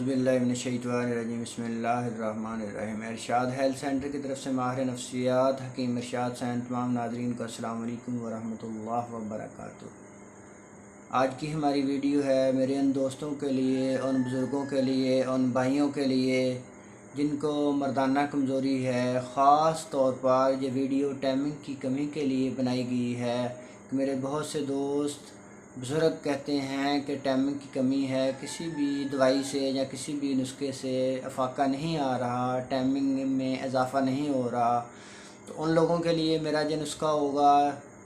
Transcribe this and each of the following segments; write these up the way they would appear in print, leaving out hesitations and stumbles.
औज़ुबिल्लाहिमिनश्शैतानिर्रजीम बिस्मिल्लाहिर्रहमानिर्रहीम। इरशाद health centre की तरफ से माहिर नफ्सियात हकीम इरशाद सैन तमाम नाज़रीन को अस्सलाम वालेकुम वरहमतुल्लाहि वबरकातुहू। आज की हमारी वीडियो है मेरे उन दोस्तों के लिए, उन बुज़ुर्गों के लिए, उन भाइयों के लिए जिनको मर्दाना कमज़ोरी है। ख़ास तौर पर ये वीडियो टाइमिंग की कमी के लिए बनाई गई है कि मेरे बहुत से दोस्त बुज़ुर्ग कहते हैं कि टाइमिंग की कमी है, किसी भी दवाई से या किसी भी नुस्खे से अफाका नहीं आ रहा, टाइमिंग में इजाफ़ा नहीं हो रहा। तो उन लोगों के लिए मेरा जो नुस्खा होगा,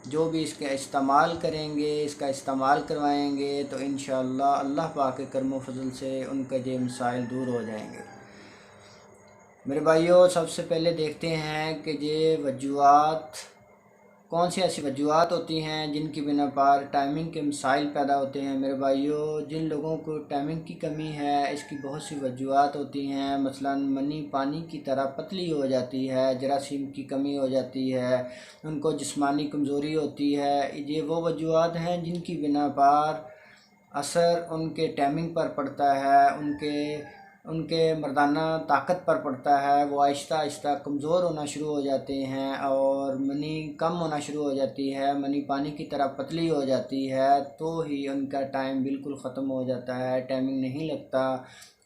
जो भी इसका इस्तेमाल करेंगे, इसका इस्तेमाल करवाएंगे तो इंशाअल्लाह अल्लाह पाक के करम व फज़ल से उनका ये मसाइल दूर हो जाएंगे। मेरे भाइयों, सबसे पहले देखते हैं कि ये वजूहात कौन सी ऐसी वजूहात होती हैं जिनकी बिना पर टाइमिंग के मसाइल पैदा होते हैं। मेरे भाइयों, जिन लोगों को टाइमिंग की कमी है, इसकी बहुत सी वजूहात होती हैं। मसलन मनी पानी की तरह पतली हो जाती है, जरासीम की कमी हो जाती है, उनको जिस्मानी कमज़ोरी होती है। ये वो वजूहात हैं जिनकी बिना पर असर उनके टाइमिंग पर पड़ता है, उनके मर्दाना ताकत पर पड़ता है। वो आहिस्ता आहिस्ता कमज़ोर होना शुरू हो जाते हैं और मनी कम होना शुरू हो जाती है, मनी पानी की तरह पतली हो जाती है। तो ही उनका टाइम बिल्कुल ख़त्म हो जाता है, टाइमिंग नहीं लगता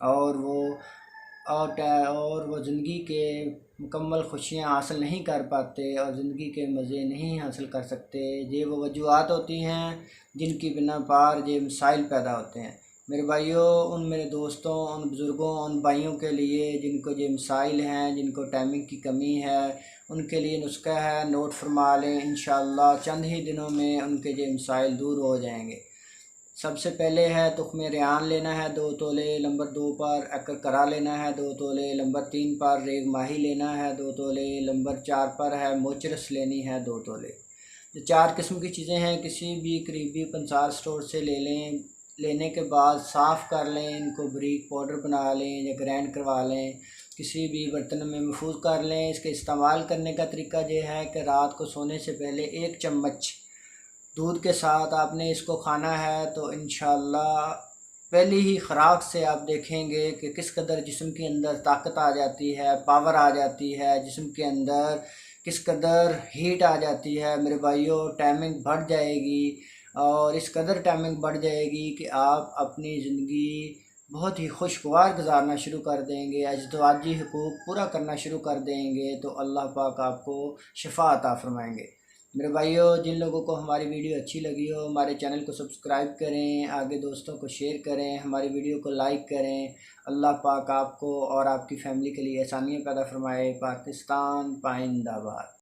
और वो ज़िंदगी के मुकम्मल खुशियाँ हासिल नहीं कर पाते और ज़िंदगी के मज़े नहीं हासिल कर सकते। ये वो वजूहात होती हैं जिनकी बिना पर ये मसाइल पैदा होते हैं। मेरे भाइयों, उन मेरे दोस्तों, उन बुज़ुर्गों, उन भाइयों के लिए जिनको ये मसाइल हैं, जिनको टाइमिंग की कमी है, उनके लिए नुस्खा है, नोट फरमा लें। इंशाअल्लाह चंद ही दिनों में उनके ये मसाइल दूर हो जाएंगे। सबसे पहले है तुख्म रेहान लेना है 2 तोले, नंबर 2 पर अकर करा लेना है 2 तोले, नंबर 3 पर रेग माही लेना है 2 तोले, नंबर 4 पर है मोचरस लेनी है 2 तोले। जो 4 किस्म की चीज़ें हैं, किसी भी करीबी पंसार स्टोर से ले लें। लेने के बाद साफ़ कर लें, इनको बारीक पाउडर बना लें या ग्राइंड करवा लें, किसी भी बर्तन में महफूज कर लें। इसके इस्तेमाल करने का तरीका ये है कि रात को सोने से पहले 1 चम्मच दूध के साथ आपने इसको खाना है। तो इंशाअल्लाह पहली ही खुराक से आप देखेंगे कि किस कदर जिस्म के अंदर ताकत आ जाती है, पावर आ जाती है, जिस्म के अंदर किस कदर हीट आ जाती है। मेरे भाइयों, टाइमिंग बढ़ जाएगी और इस कदर टाइमिंग बढ़ जाएगी कि आप अपनी ज़िंदगी बहुत ही खुशगवार गुजारना शुरू कर देंगे, अज़दवाजी हुकूक पूरा करना शुरू कर देंगे। तो अल्लाह पाक आपको शिफा अता फरमाएंगे। मेरे भाइयों, जिन लोगों को हमारी वीडियो अच्छी लगी हो, हमारे चैनल को सब्सक्राइब करें, आगे दोस्तों को शेयर करें, हमारी वीडियो को लाइक करें। अल्लाह पाक आपको और आपकी फ़ैमिली के लिए आसानियाँ पैदा फरमाए। पाकिस्तान पाइंदाबाद।